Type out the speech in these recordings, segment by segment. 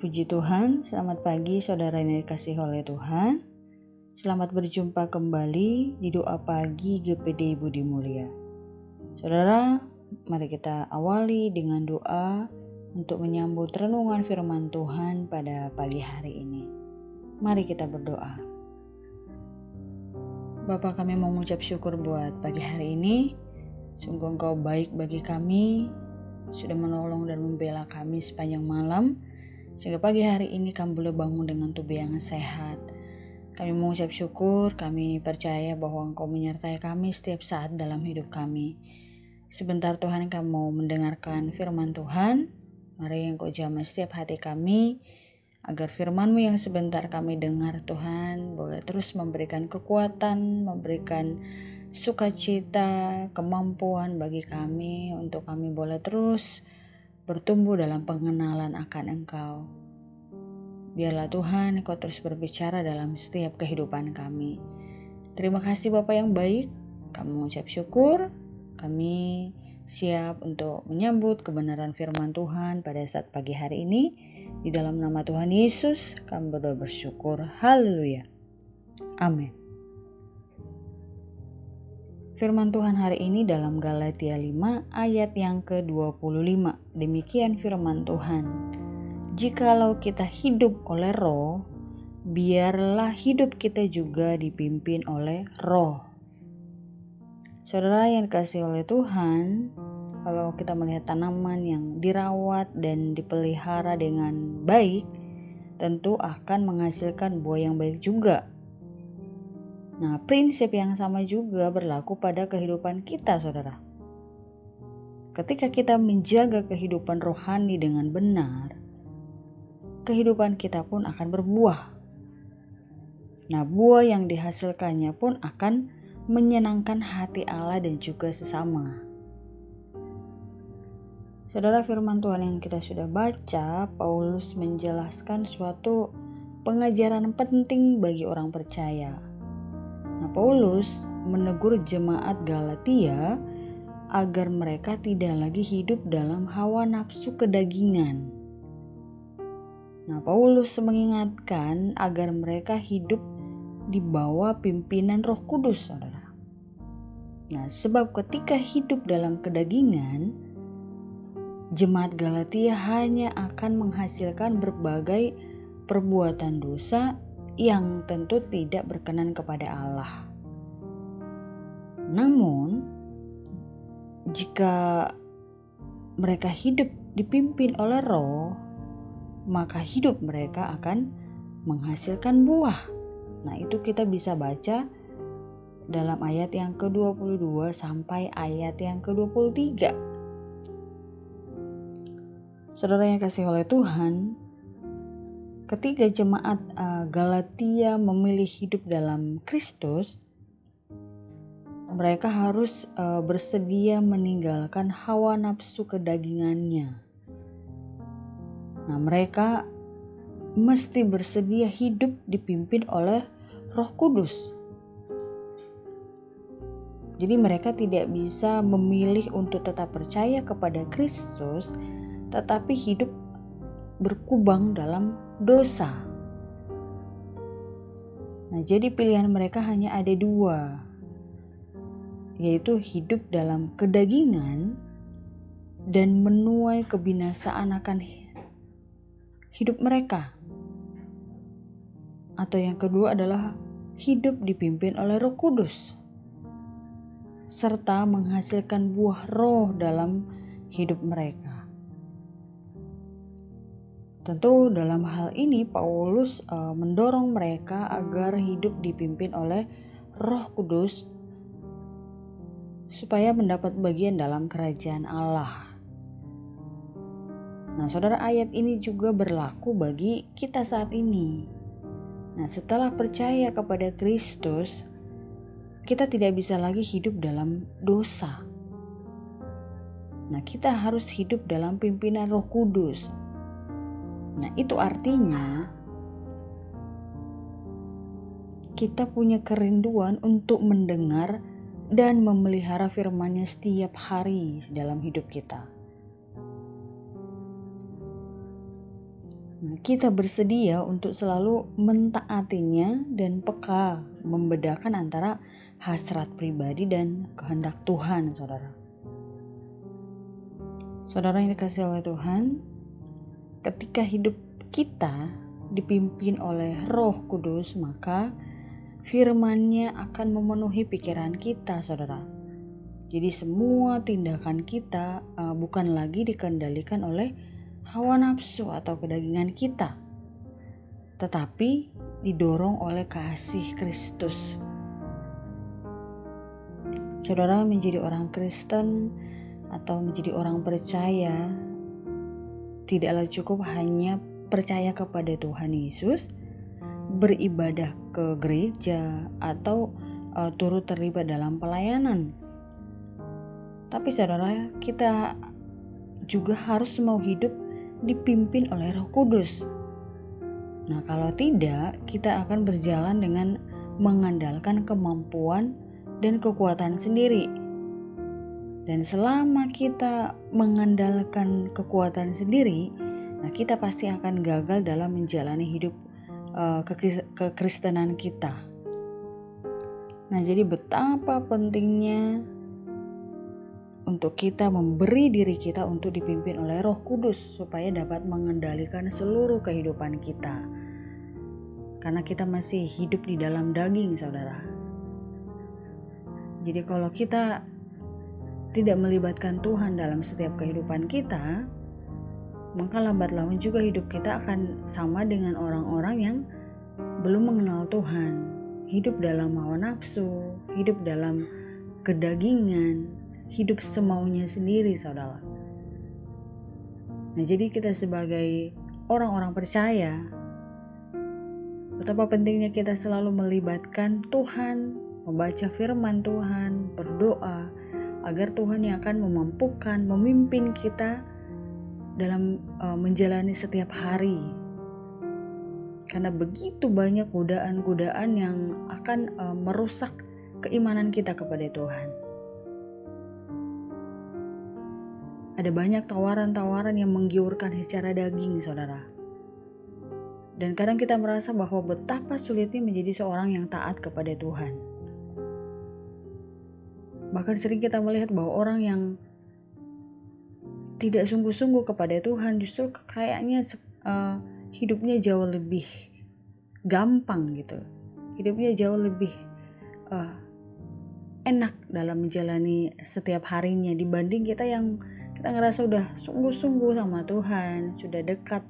Puji Tuhan, selamat pagi saudara yang dikasihi oleh Tuhan. Selamat berjumpa kembali di doa pagi GPD Budi Mulia. Saudara, mari kita awali dengan doa untuk menyambut renungan firman Tuhan pada pagi hari ini. Mari kita berdoa. Bapa, kami mau mengucap syukur buat pagi hari ini. Sungguh Engkau baik bagi kami, sudah menolong dan membela kami sepanjang malam, sehingga pagi hari ini kami boleh bangun dengan tubuh yang sehat. Kami mengucap syukur, kami percaya bahwa Engkau menyertai kami setiap saat dalam hidup kami. Sebentar Tuhan, kami mau mendengarkan firman Tuhan. Mari Engkau jamah setiap hati kami, agar firman-Mu yang sebentar kami dengar Tuhan, boleh terus memberikan kekuatan, memberikan sukacita, kemampuan bagi kami, untuk kami boleh terus bertumbuh dalam pengenalan akan Engkau. Biarlah Tuhan Engkau terus berbicara dalam setiap kehidupan kami. Terima kasih Bapa yang baik, kami mengucap syukur, kami siap untuk menyambut kebenaran firman Tuhan pada saat pagi hari ini. Di dalam nama Tuhan Yesus kami berdoa bersyukur. Haleluya. Amin. Firman Tuhan hari ini dalam Galatia 5 ayat yang ke-25. Demikian firman Tuhan. Jikalau kita hidup oleh Roh, biarlah hidup kita juga dipimpin oleh Roh. Saudara yang dikasihi oleh Tuhan, kalau kita melihat tanaman yang dirawat dan dipelihara dengan baik, tentu akan menghasilkan buah yang baik juga. Nah, prinsip yang sama juga berlaku pada kehidupan kita, saudara. Ketika kita menjaga kehidupan rohani dengan benar, kehidupan kita pun akan berbuah. Nah, buah yang dihasilkannya pun akan menyenangkan hati Allah dan juga sesama. Saudara, firman Tuhan yang kita sudah baca, Paulus menjelaskan suatu pengajaran penting bagi orang percaya. Nah, Paulus menegur jemaat Galatia agar mereka tidak lagi hidup dalam hawa nafsu kedagingan. Nah, Paulus mengingatkan agar mereka hidup di bawah pimpinan Roh Kudus, saudara. Nah, sebab ketika hidup dalam kedagingan, jemaat Galatia hanya akan menghasilkan berbagai perbuatan dosa yang tentu tidak berkenan kepada Allah. Namun, jika mereka hidup dipimpin oleh Roh, maka hidup mereka akan menghasilkan buah. Nah, itu kita bisa baca dalam ayat yang ke-22 sampai ayat yang ke-23. Saudara yang kasih oleh Tuhan, ketika jemaat Galatia memilih hidup dalam Kristus, mereka harus bersedia meninggalkan hawa nafsu kedagingannya. Nah, mereka mesti bersedia hidup dipimpin oleh Roh Kudus. Jadi mereka tidak bisa memilih untuk tetap percaya kepada Kristus, tetapi hidup berkubang dalam dosa. Nah, jadi pilihan mereka hanya ada dua, yaitu hidup dalam kedagingan dan menuai kebinasaan akan hidup mereka. Atau yang kedua adalah hidup dipimpin oleh Roh Kudus, serta menghasilkan buah roh dalam hidup mereka. Tentu dalam hal ini Paulus mendorong mereka agar hidup dipimpin oleh Roh Kudus supaya mendapat bagian dalam kerajaan Allah. Nah, saudara, ayat ini juga berlaku bagi kita saat ini. Nah, setelah percaya kepada Kristus, kita tidak bisa lagi hidup dalam dosa. Nah, kita harus hidup dalam pimpinan Roh Kudus. Nah, itu artinya kita punya kerinduan untuk mendengar dan memelihara firman-Nya setiap hari dalam hidup kita. Nah, kita bersedia untuk selalu mentaatinya dan peka membedakan antara hasrat pribadi dan kehendak Tuhan, saudara. Saudara yang dikasihi oleh Tuhan, ketika hidup kita dipimpin oleh Roh Kudus, maka firman-Nya akan memenuhi pikiran kita, saudara. Jadi semua tindakan kita bukan lagi dikendalikan oleh hawa nafsu atau kedagingan kita, tetapi didorong oleh kasih Kristus. Saudara, menjadi orang Kristen atau menjadi orang percaya tidaklah cukup hanya percaya kepada Tuhan Yesus, beribadah ke gereja, atau turut terlibat dalam pelayanan. Tapi saudara, kita juga harus mau hidup dipimpin oleh Roh Kudus. Nah, kalau tidak, kita akan berjalan dengan mengandalkan kemampuan dan kekuatan sendiri. Dan selama kita mengandalkan kekuatan sendiri, nah kita pasti akan gagal dalam menjalani hidup kekristenan kita. Nah, jadi betapa pentingnya untuk kita memberi diri kita untuk dipimpin oleh Roh Kudus supaya dapat mengendalikan seluruh kehidupan kita. Karena kita masih hidup di dalam daging, saudara. Jadi kalau kita tidak melibatkan Tuhan dalam setiap kehidupan kita, maka lambat laun juga hidup kita akan sama dengan orang-orang yang belum mengenal Tuhan. Hidup dalam hawa nafsu, hidup dalam kedagingan, hidup semaunya sendiri, saudara. Nah, jadi kita sebagai orang-orang percaya, betapa pentingnya kita selalu melibatkan Tuhan, membaca firman Tuhan, berdoa, agar Tuhan yang akan memampukan, memimpin kita dalam menjalani setiap hari. Karena begitu banyak godaan-godaan yang akan merusak keimanan kita kepada Tuhan. Ada banyak tawaran-tawaran yang menggiurkan secara daging, saudara. Dan kadang kita merasa bahwa betapa sulitnya menjadi seorang yang taat kepada Tuhan. Bahkan sering kita melihat bahwa orang yang tidak sungguh-sungguh kepada Tuhan justru kayaknya hidupnya jauh lebih gampang gitu. Hidupnya jauh lebih enak dalam menjalani setiap harinya dibanding kita yang kita ngerasa udah sungguh-sungguh sama Tuhan, sudah dekat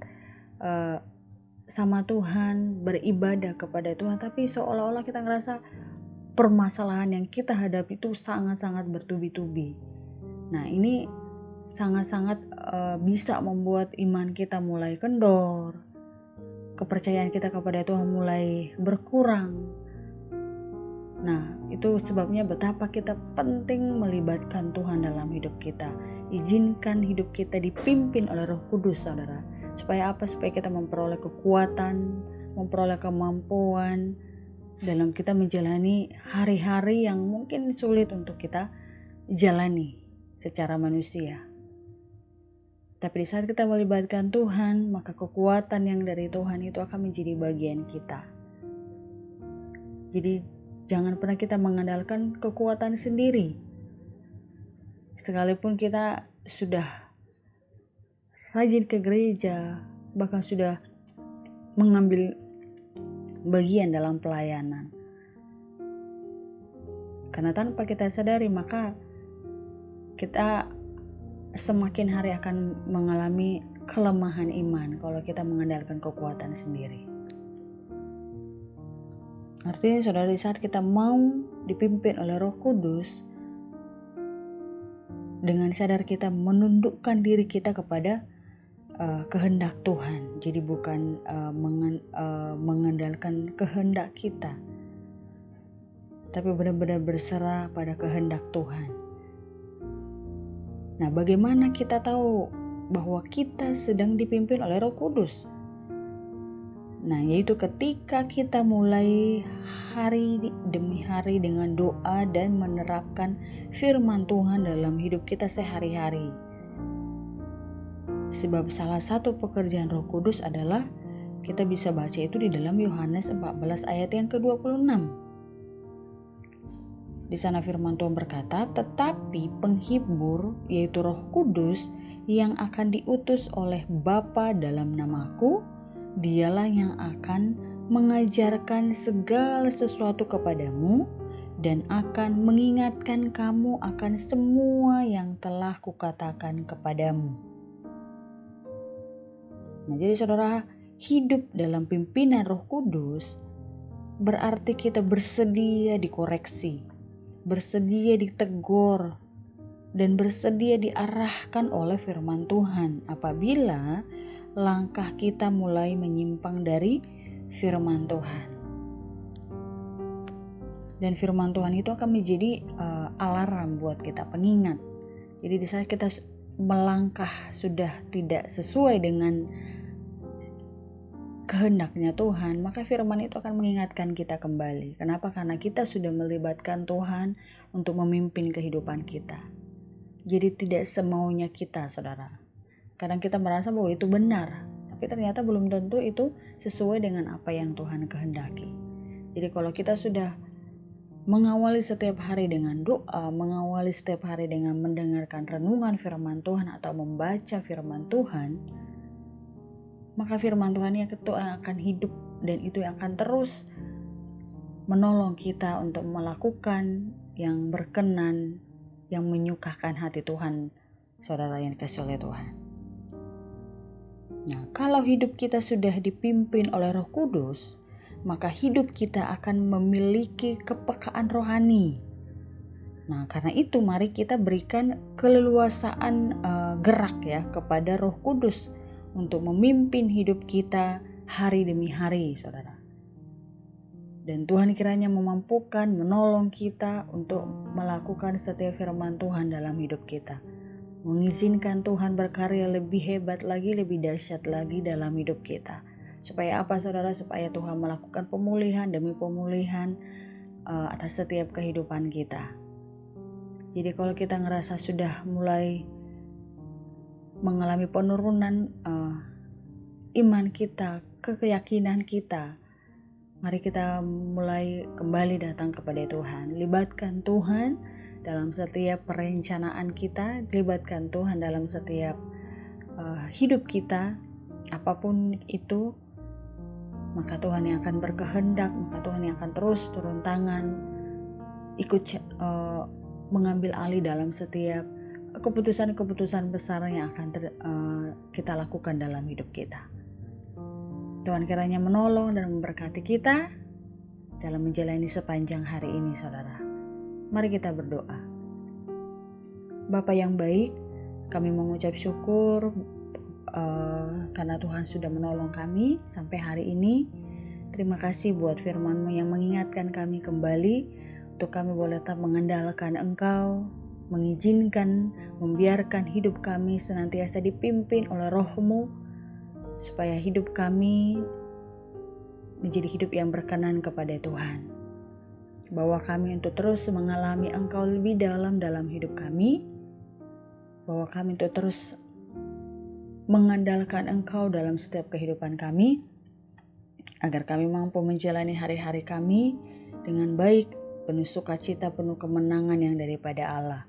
sama Tuhan, beribadah kepada Tuhan, tapi seolah-olah kita ngerasa permasalahan yang kita hadapi itu sangat-sangat bertubi-tubi. Nah, ini sangat-sangat bisa membuat iman kita mulai kendor, kepercayaan kita kepada Tuhan mulai berkurang. Nah, itu sebabnya betapa kita penting melibatkan Tuhan dalam hidup kita. Izinkan hidup kita dipimpin oleh Roh Kudus, saudara. Supaya apa? Supaya kita memperoleh kekuatan, memperoleh kemampuan dalam kita menjalani hari-hari yang mungkin sulit untuk kita jalani secara manusia. Tapi di saat kita melibatkan Tuhan, maka kekuatan yang dari Tuhan itu akan menjadi bagian kita. Jadi jangan pernah kita mengandalkan kekuatan sendiri. Sekalipun kita sudah rajin ke gereja, bahkan sudah mengambil bagian dalam pelayanan. Karena tanpa kita sadari, maka kita semakin hari akan mengalami kelemahan iman kalau kita mengandalkan kekuatan sendiri. Artinya saudara, di saat kita mau dipimpin oleh Roh Kudus, dengan sadar kita menundukkan diri kita kepada kehendak Tuhan. Jadi bukan mengandalkan kehendak kita, tapi benar-benar berserah pada kehendak Tuhan. Nah, bagaimana kita tahu bahwa kita sedang dipimpin oleh Roh Kudus? Nah, yaitu ketika kita mulai hari demi hari dengan doa dan menerapkan firman Tuhan dalam hidup kita sehari-hari. Sebab salah satu pekerjaan Roh Kudus adalah kita bisa baca itu di dalam Yohanes 14 ayat yang ke-26. Di sana firman Tuhan berkata, tetapi penghibur yaitu Roh Kudus yang akan diutus oleh Bapa dalam namaku, dialah yang akan mengajarkan segala sesuatu kepadamu dan akan mengingatkan kamu akan semua yang telah kukatakan kepadamu. Nah, jadi saudara, hidup dalam pimpinan Roh Kudus berarti kita bersedia dikoreksi, bersedia ditegur, dan bersedia diarahkan oleh firman Tuhan apabila langkah kita mulai menyimpang dari firman Tuhan. Dan firman Tuhan itu akan menjadi alarm buat kita, pengingat. Jadi di saat kita melangkah sudah tidak sesuai dengan kehendaknya Tuhan, maka firman itu akan mengingatkan kita kembali. Kenapa? Karena kita sudah melibatkan Tuhan untuk memimpin kehidupan kita. Jadi tidak semaunya kita, saudara. Kadang kita merasa bahwa itu benar, tapi ternyata belum tentu itu sesuai dengan apa yang Tuhan kehendaki. Jadi kalau kita sudah mengawali setiap hari dengan doa, mengawali setiap hari dengan mendengarkan renungan firman Tuhan atau membaca firman Tuhan, maka firman Tuhan itu akan hidup dan itu akan terus menolong kita untuk melakukan yang berkenan, yang menyukakan hati Tuhan, saudara yang dikasihi oleh Tuhan. Nah, kalau hidup kita sudah dipimpin oleh Roh Kudus, maka hidup kita akan memiliki kepekaan rohani. Nah, karena itu mari kita berikan keleluasaan gerak ya kepada Roh Kudus untuk memimpin hidup kita hari demi hari, saudara. Dan Tuhan kiranya memampukan, menolong kita untuk melakukan setiap firman Tuhan dalam hidup kita. Mengizinkan Tuhan berkarya lebih hebat lagi, lebih dahsyat lagi dalam hidup kita. Supaya apa, saudara? Supaya Tuhan melakukan pemulihan demi pemulihan atas setiap kehidupan kita. Jadi kalau kita ngerasa sudah mulai mengalami penurunan iman kita, keyakinan kita, mari kita mulai kembali datang kepada Tuhan. Libatkan Tuhan dalam setiap perencanaan kita, libatkan Tuhan dalam setiap hidup kita, apapun itu, maka Tuhan yang akan berkehendak, maka Tuhan yang akan terus turun tangan, ikut mengambil alih dalam setiap keputusan-keputusan besar yang akan kita lakukan dalam hidup kita. Tuhan kiranya menolong dan memberkati kita dalam menjalani sepanjang hari ini, saudara. Mari kita berdoa. Bapa yang baik, kami mengucap syukur karena Tuhan sudah menolong kami sampai hari ini. Terima kasih buat firman-Mu yang mengingatkan kami kembali untuk kami boleh tetap mengandalkan Engkau, mengizinkan, membiarkan hidup kami senantiasa dipimpin oleh Roh-Mu, supaya hidup kami menjadi hidup yang berkenan kepada Tuhan. Bawa kami untuk terus mengalami Engkau lebih dalam hidup kami. Bawa kami untuk terus mengandalkan Engkau dalam setiap kehidupan kami, agar kami mampu menjalani hari-hari kami dengan baik, penuh sukacita, penuh kemenangan yang daripada Allah.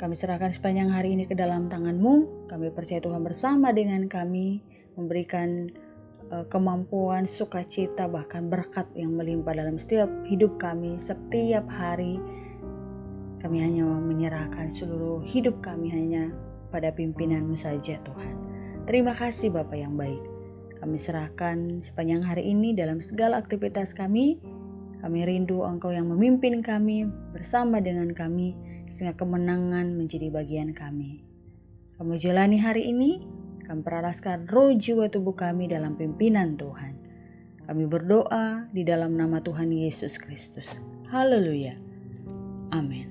Kami serahkan sepanjang hari ini ke dalam tangan-Mu. Kami percaya Tuhan bersama dengan kami, memberikan kemampuan, sukacita, bahkan berkat yang melimpah dalam setiap hidup kami, setiap hari. Kami hanya menyerahkan seluruh hidup kami hanya pada pimpinan-Mu saja, Tuhan. Terima kasih Bapa yang baik. Kami serahkan sepanjang hari ini dalam segala aktivitas kami. Kami rindu Engkau yang memimpin kami, bersama dengan kami, sehingga kemenangan menjadi bagian kami. Kami jalani hari ini, kami peraraskan roh jiwa tubuh kami dalam pimpinan Tuhan. Kami berdoa di dalam nama Tuhan Yesus Kristus. Haleluya. Amin.